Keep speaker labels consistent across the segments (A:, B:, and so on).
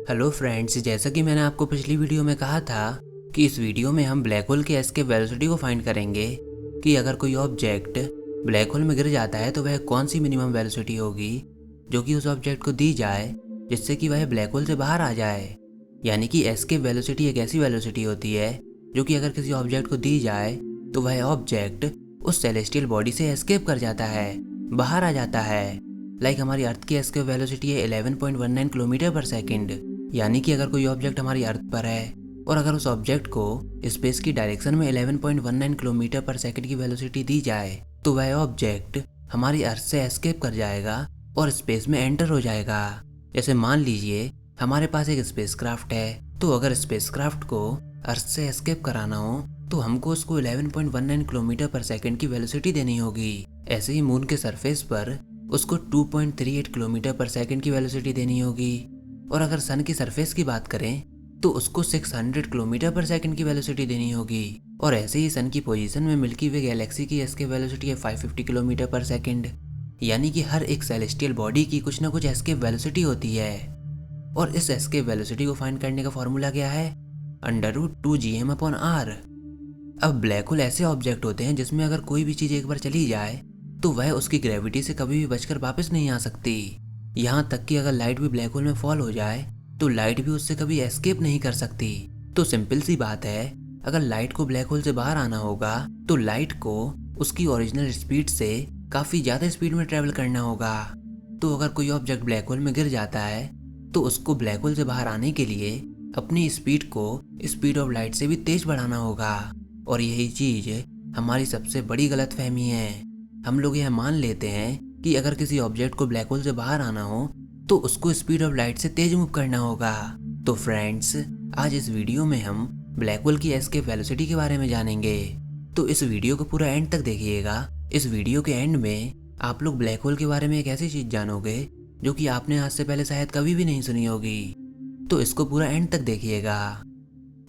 A: Hello friends, जैसा कि मैंने आपको पिछली वीडियो में कहा था कि इस वीडियो में हम ब्लैक होल के एस्केप वेलोसिटी को फाइंड करेंगे कि अगर कोई ऑब्जेक्ट ब्लैक होल में गिर जाता है तो वह कौन सी मिनिमम वेलोसिटी होगी जो कि उस ऑब्जेक्ट को दी जाए जिससे कि वह ब्लैक होल से बाहर आ जाए। यानी कि एस्केप वेलोसिटी एक ऐसी वेलोसिटी होती है जो कि अगर किसी ऑब्जेक्ट को दी जाए तो वह ऑब्जेक्ट उस सेलेस्टियल बॉडी से एस्केप कर जाता है, बाहर आ जाता है। लाइक हमारी अर्थ की एस्केप वेलोसिटी है 11.19 किलोमीटर पर सेकंड। यानी कि अगर कोई ऑब्जेक्ट हमारी अर्थ पर है और अगर उस ऑब्जेक्ट को स्पेस की डायरेक्शन में 11.19 किलोमीटर पर सेकंड की वेलोसिटी दी जाए तो वह ऑब्जेक्ट हमारी अर्थ से एस्केप कर जाएगा और स्पेस में एंटर हो जाएगा। जैसे मान लीजिए हमारे पास एक स्पेसक्राफ्ट है, तो अगर स्पेसक्राफ्ट को अर्थ से एस्केप कराना हो तो हमको उसको 11.19 किलोमीटर पर सेकंड की वेलोसिटी देनी होगी। ऐसे ही मून के सरफेस पर उसको 2.38 किलोमीटर पर सेकंड की वेलोसिटी देनी होगी। और अगर सन की सरफेस की बात करें तो उसको 600 किलोमीटर पर सेकंड की वेलोसिटी देनी होगी। और ऐसे ही सन की पोजीशन में मिल्की वे गैलेक्सी की एस्केप वेलोसिटी है 550 किलोमीटर पर सेकंड। यानी कि हर एक सेलेस्टियल बॉडी की कुछ ना कुछ एस्केप वेलोसिटी होती है। और इस एस्केप वेलोसिटी को फाइंड करने का फॉर्मूला क्या है? √2gm/r। अब ब्लैक होल ऐसे ऑब्जेक्ट होते हैं जिसमें अगर कोई भी चीज एक बार चली जाए तो वह उसकी ग्रेविटी से कभी भी बचकर वापस नहीं आ सकती। यहाँ तक कि अगर लाइट भी ब्लैक होल में फॉल हो जाए तो लाइट भी उससे कभी एस्केप नहीं कर सकती। तो सिंपल सी बात है, अगर लाइट को ब्लैक होल से बाहर आना होगा तो लाइट को उसकी ओरिजिनल स्पीड से काफी ज्यादा स्पीड में ट्रेवल करना होगा। तो अगर कोई ऑब्जेक्ट ब्लैक होल में गिर जाता है तो उसको ब्लैक होल से बाहर आने के लिए अपनी स्पीड को स्पीड ऑफ लाइट से भी तेज बढ़ाना होगा। और यही चीज हमारी सबसे बड़ी गलतफहमी है। हम लोग यह मान लेते हैं कि अगर किसी ऑब्जेक्ट को ब्लैक होल से बाहर आना हो तो उसको स्पीड ऑफ लाइट से तेज मूव करना होगा। तो फ्रेंड्स, आज इस वीडियो में हम ब्लैक होल की एस्केप वेलोसिटी के बारे में जानेंगे। तो इस वीडियो को पूरा एंड तक देखिएगा। इस वीडियो के एंड में आप लोग ब्लैक होल के बारे में एक ऐसी चीज जानोगे जो कि आपने आज से पहले शायद कभी भी नहीं सुनी होगी। तो इसको पूरा एंड तक देखिएगा।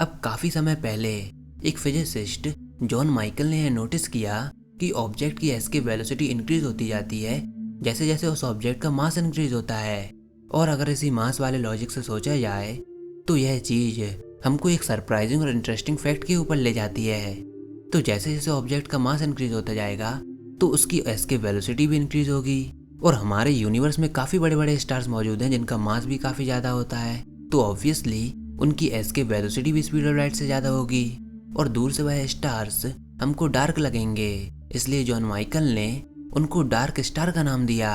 A: अब काफी समय पहले एक फिजिसिस्ट जॉन माइकल ने यह नोटिस किया कि ऑब्जेक्ट की एस्केप वेलोसिटी इंक्रीज होती जाती है जैसे जैसे उस ऑब्जेक्ट का मास इंक्रीज होता है। और अगर इसी मास वाले लॉजिक से सोचा जाए तो यह चीज हमको एक सरप्राइजिंग और इंटरेस्टिंग फैक्ट के ऊपर ले जाती है। तो जैसे जैसे ऑब्जेक्ट का मास इंक्रीज होता जाएगा तो उसकी एस्केप वेलोसिटी भी इंक्रीज होगी। और हमारे यूनिवर्स में काफी बड़े बड़े स्टार्स मौजूद हैं जिनका मास भी काफी ज्यादा होता है, तो ऑब्वियसली उनकी एस्केप वेलोसिटी भी स्पीड ऑफ लाइट से ज्यादा होगी। और दूर से वह स्टार्स हमको डार्क लगेंगे, इसलिए जॉन माइकल ने उनको डार्क स्टार का नाम दिया।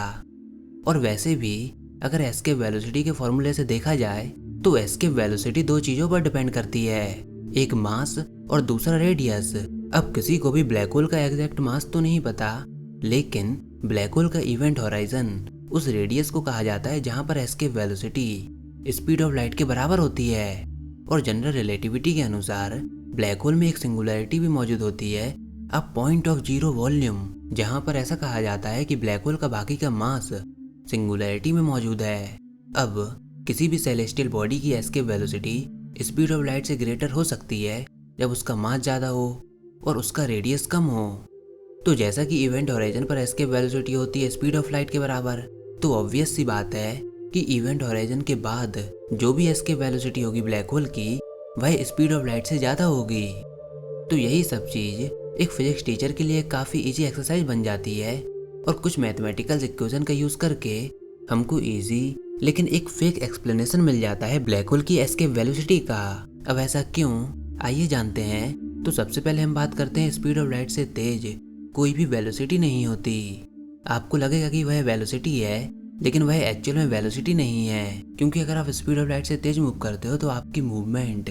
A: और वैसे भी अगर एस्केप वेलोसिटी के फॉर्मूले से देखा जाए तो एस्केप वेलोसिटी दो चीजों पर डिपेंड करती है, एक मास और दूसरा रेडियस। अब किसी को भी ब्लैक होल का एग्जैक्ट मास तो नहीं पता, लेकिन ब्लैक होल का इवेंट होराइजन उस रेडियस को कहा जाता है जहां पर escape velocity speed of light के बराबर होती है। और जनरल रिलेटिविटी के अनुसार ब्लैक होल में एक सिंगुलैरिटी भी मौजूद होती है, a point of zero volume, जहां पर ऐसा कहा जाता है कि ब्लैक होल का बाकी का मास सिंगुलैरिटी में मौजूद है। अब किसी भी सेलेस्टियल बॉडी की escape velocity speed of light से ग्रेटर हो सकती है जब उसका मास ज्यादा हो और उसका रेडियस कम हो। तो जैसा कि इवेंट होराइजन पर एस्केप वेलोसिटी होती है स्पीड ऑफ लाइट के बराबर, तो ऑब्वियस सी बात है कि इवेंट होराइजन के बाद जो भी एस्केप वेलोसिटी होगी ब्लैक होल की वह स्पीड ऑफ लाइट से ज्यादा होगी। तो यही सब चीज एक फिजिक्स टीचर के लिए काफी इजी एक्सरसाइज बन जाती है और कुछ मैथमेटिकल इक्वेशन का यूज करके हमको इजी लेकिन एक फेक एक्सप्लेनेशन मिल जाता है ब्लैक होल की एस्केप वेलोसिटी का। अब ऐसा क्यों, आइए जानते हैं। तो सबसे पहले हम बात करते हैं स्पीड ऑफ लाइट से तेज कोई भी वेलोसिटी नहीं होती। आपको लगेगा कि वह वेलोसिटी है, लेकिन वह एक्चुअल में वेलोसिटी नहीं है, क्योंकि अगर आप स्पीड ऑफ लाइट से तेज मूव करते हो तो आपकी मूवमेंट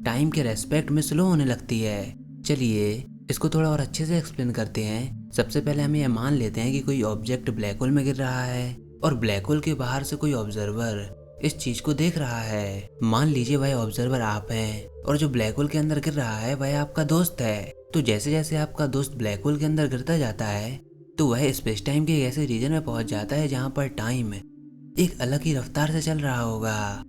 A: टाइम के रेस्पेक्ट में स्लो होने लगती है। चलिए इसको थोड़ा और अच्छे से एक्सप्लेन करते हैं। सबसे पहले हम ये मान लेते हैं कि कोई ऑब्जेक्ट ब्लैक होल में गिर रहा है और ब्लैक होल के बाहर से कोई ऑब्जर्वर इस चीज को देख रहा है। मान लीजिए वह ऑब्जर्वर आप हैं और जो ब्लैक होल के अंदर गिर रहा है वह आपका दोस्त है। तो जैसे जैसे आपका दोस्त ब्लैक होल के अंदर गिरता जाता है तो वह स्पेस टाइम के एक ऐसे रीजन में पहुंच जाता है जहां पर टाइम एक अलग ही रफ्तार से चल रहा होगा।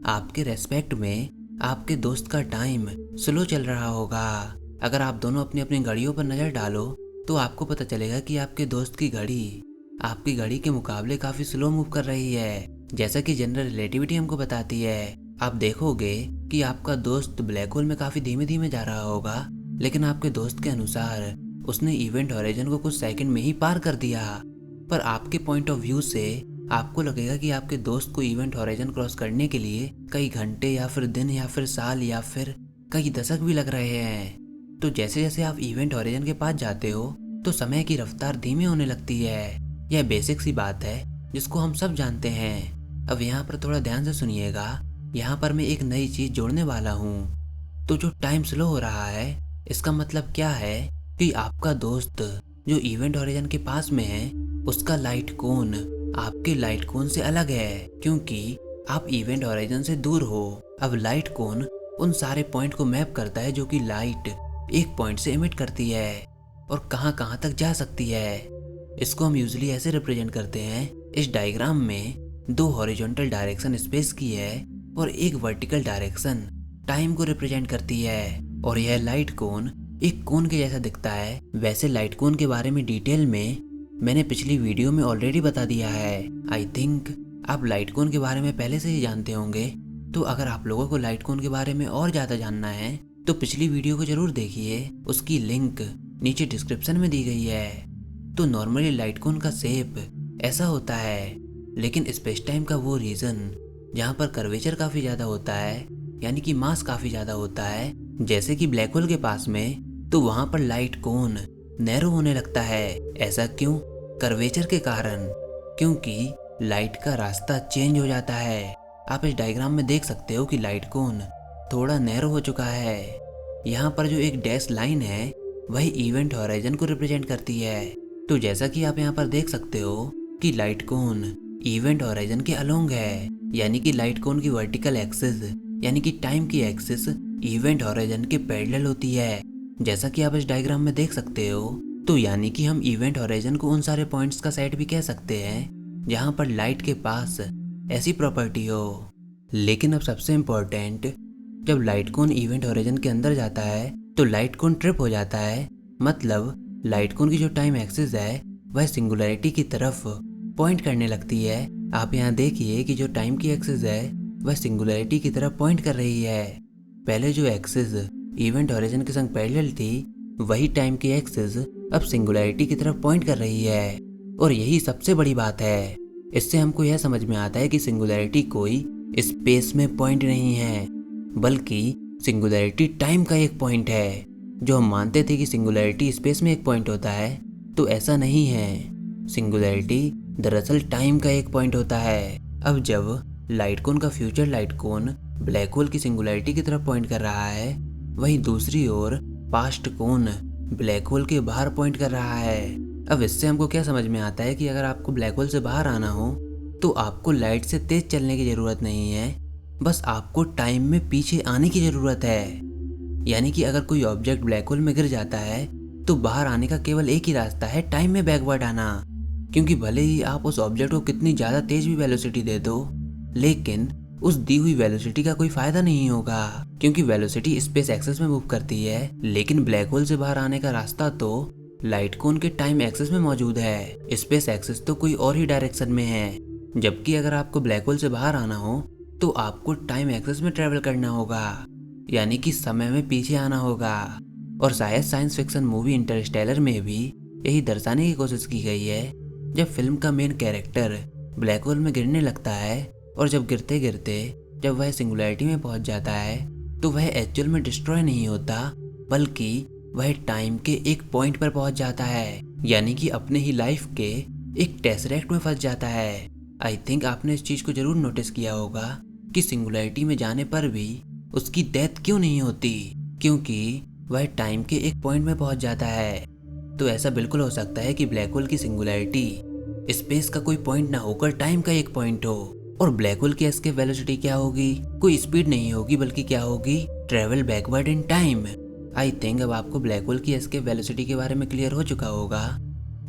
A: आपके रेस्पेक्ट में आपके दोस्त का टाइम स्लो चल रहा होगा। अगर आप दोनों अपनी अपनी घड़ियों पर नजर डालो तो आपको पता चलेगा कि आपके दोस्त की घड़ी आपकी घड़ी के मुकाबले काफी स्लो मूव कर रही है। जैसा कि जनरल रिलेटिविटी हमको बताती है, आप देखोगे कि आपका दोस्त ब्लैक होल में काफी धीमे धीमे जा रहा होगा, लेकिन आपके दोस्त के अनुसार उसने इवेंट हॉराइजन को कुछ सेकंड में ही पार कर दिया। पर आपके पॉइंट ऑफ व्यू से आपको लगेगा कि आपके दोस्त को इवेंट हॉराइजन क्रॉस करने के लिए कई घंटे या फिर दिन या फिर साल या फिर कई दशक भी लग रहे हैं। तो जैसे जैसे आप इवेंट हॉराइजन के पास जाते हो तो समय की रफ्तार धीमी होने लगती है। यह बेसिक सी बात है जिसको हम सब जानते हैं। अब यहाँ पर थोड़ा ध्यान से सुनिएगा, यहाँ पर मैं एक नई चीज जोड़ने वाला हूँ। तो जो टाइम स्लो हो रहा है, इसका मतलब क्या है कि आपका दोस्त जो इवेंट हॉराइजन के पास में है, उसका लाइट कोन आपके लाइट कोन से अलग है, क्योंकि आप इवेंट हॉराइजन से दूर हो। अब लाइट कोन उन सारे पॉइंट को मैप करता है जो कि लाइट एक पॉइंट से इमिट करती है और कहां कहां तक जा सकती है। इसको हम यूजुअली ऐसे रिप्रेजेंट करते हैं, इस डायग्राम में 2 हॉरिजॉन्टल डायरेक्शन स्पेस की है और एक वर्टिकल डायरेक्शन टाइम को रिप्रेजेंट करती है। और यह लाइट कोन एक कोन के जैसा दिखता है। वैसे लाइट कोन के बारे में डिटेल में मैंने पिछली वीडियो में ऑलरेडी बता दिया है। आई थिंक आप लाइट कोन के बारे में पहले से ही जानते होंगे। तो अगर आप लोगों को लाइट कोन के बारे में और ज़्यादा जानना है तो पिछली वीडियो को जरूर देखिए, उसकी लिंक नीचे डिस्क्रिप्शन में दी गई है। तो नॉर्मली लाइट कोन का शेप ऐसा होता है, लेकिन स्पेस टाइम का वो रीजन जहाँ पर कर्वेचर काफ़ी ज़्यादा होता है, यानी कि मास काफ़ी ज़्यादा होता है, जैसे कि ब्लैक होल के पास में, तो वहाँ पर लाइट कोन नैरो होने लगता है। ऐसा क्यों? कर्वेचर के कारण, क्योंकि लाइट का रास्ता चेंज हो जाता है। आप इस डायग्राम में देख सकते हो कि लाइट कोन थोड़ा नैरो हो चुका है। यहाँ पर जो एक डैश लाइन है वही इवेंट हॉराइजन को रिप्रेजेंट करती है। तो जैसा कि आप यहाँ पर देख सकते हो कि लाइट कोन इवेंट हॉराइजन के अलोंग है, यानी कि लाइट कोन की वर्टिकल एक्सिस यानी कि टाइम की एक्सिस इवेंट हॉराइजन के पैरेलल होती है, जैसा कि आप इस डायग्राम में देख सकते हो। तो यानी कि हम इवेंट हॉराइजन को उन सारे पॉइंट्स का सेट भी कह सकते हैं जहाँ पर लाइट के पास ऐसी प्रॉपर्टी हो। लेकिन अब सबसे इम्पोर्टेंट, जब लाइट कोन इवेंट हॉराइजन के अंदर जाता है तो लाइट कोन ट्रिप हो जाता है। मतलब लाइट कोन की जो टाइम एक्सिस है वह सिंगुलैरिटी की तरफ पॉइंट करने लगती है। आप यहाँ देखिए कि जो टाइम की एक्सिस है वह सिंगुलैरिटी की तरफ पॉइंट कर रही है। पहले जो एक्सिस इवेंट हॉराइजन के संग पैरेलल थी, वही टाइम की एक्सिस अब सिंगुलैरिटी की तरफ पॉइंट कर रही है। और यही सबसे बड़ी बात है। इससे हमको यह समझ में आता है कि सिंगुलैरिटी कोई स्पेस में पॉइंट नहीं है, बल्कि सिंगुलैरिटी टाइम का एक पॉइंट है। जो हम मानते थे कि सिंगुलैरिटी स्पेस में एक पॉइंट होता है, तो ऐसा नहीं है। सिंगुलैरिटी दरअसल टाइम का एक पॉइंट होता है। अब जब लाइट कोन का फ्यूचर लाइट कोन ब्लैक होल की सिंगुलैरिटी की तरफ पॉइंट कर रहा है, वहीं दूसरी ओर पास्ट कोन ब्लैक होल के बाहर पॉइंट कर रहा है। अब इससे हमको क्या समझ में आता है कि अगर आपको ब्लैक होल से बाहर आना हो तो आपको लाइट से तेज चलने की जरूरत नहीं है, बस आपको टाइम में पीछे आने की जरूरत है। यानी कि अगर कोई ऑब्जेक्ट ब्लैक होल में गिर जाता है तो बाहर आने का केवल एक ही रास्ता है, टाइम में बैकवर्ड आना। क्योंकि भले ही आप उस ऑब्जेक्ट को कितनी ज्यादा तेज भी वेलोसिटी दे दो, लेकिन उस दी हुई वेलोसिटी का कोई फायदा नहीं होगा, क्योंकि वेलोसिटी स्पेस एक्सिस में मूव करती है। लेकिन ब्लैक होल से बाहर आने का रास्ता तो लाइट कोन के टाइम एक्सिस में मौजूद है, स्पेस एक्सिस तो कोई और ही डायरेक्शन में है। जबकि अगर आपको ब्लैक होल से बाहर आना हो तो आपको टाइम एक्सिस में ट्रेवल करना होगा, यानी कि समय में पीछे आना होगा। और शायद साइंस फिक्शन मूवी इंटरस्टेलर में भी यही दर्शाने की कोशिश की गई है। जब फिल्म का मेन कैरेक्टर ब्लैक होल में गिरने लगता है और जब गिरते गिरते जब वह सिंगुलैरिटी में पहुंच जाता है तो वह एक्चुअल में डिस्ट्रॉय नहीं होता, बल्कि वह टाइम के एक पॉइंट पर पहुंच जाता है, यानी कि अपने ही लाइफ के एक टेसरेक्ट में फंस जाता है। आई थिंक आपने इस चीज को जरूर नोटिस किया होगा कि सिंगुलैरिटी में जाने पर भी उसकी डेथ क्यों नहीं होती, क्योंकि वह टाइम के एक पॉइंट में पहुंच जाता है। तो ऐसा बिल्कुल हो सकता है कि ब्लैक होल की सिंगुलैरिटी स्पेस का कोई पॉइंट ना होकर टाइम का एक पॉइंट हो। और ब्लैक होल की एस्केप वेलोसिटी क्या होगी? कोई स्पीड नहीं होगी, बल्कि क्या होगी? Travel backward in time. I think अब आपको ब्लैक होल की एस्केप वेलोसिटी के बारे में क्लियर हो चुका होगा।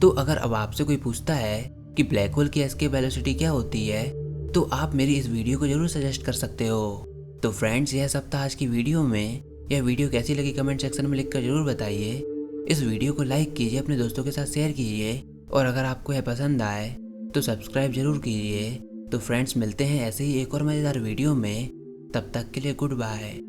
A: तो अगर अब आपसे कोई पूछता है कि ब्लैक होल की एस्केप वेलोसिटी क्या होती है, तो आप मेरी इस वीडियो को जरूर सजेस्ट कर सकते हो। तो फ्रेंड्स, यह सब था आज की वीडियो में। यह वीडियो कैसी लगी कमेंट सेक्शन में लिखकर जरूर बताइए। इस वीडियो को लाइक कीजिए, अपने दोस्तों के साथ शेयर कीजिए, और अगर आपको यह पसंद आए तो सब्सक्राइब जरूर कीजिए। तो फ्रेंड्स मिलते हैं ऐसे ही एक और मज़ेदार वीडियो में, तब तक के लिए गुड बाय।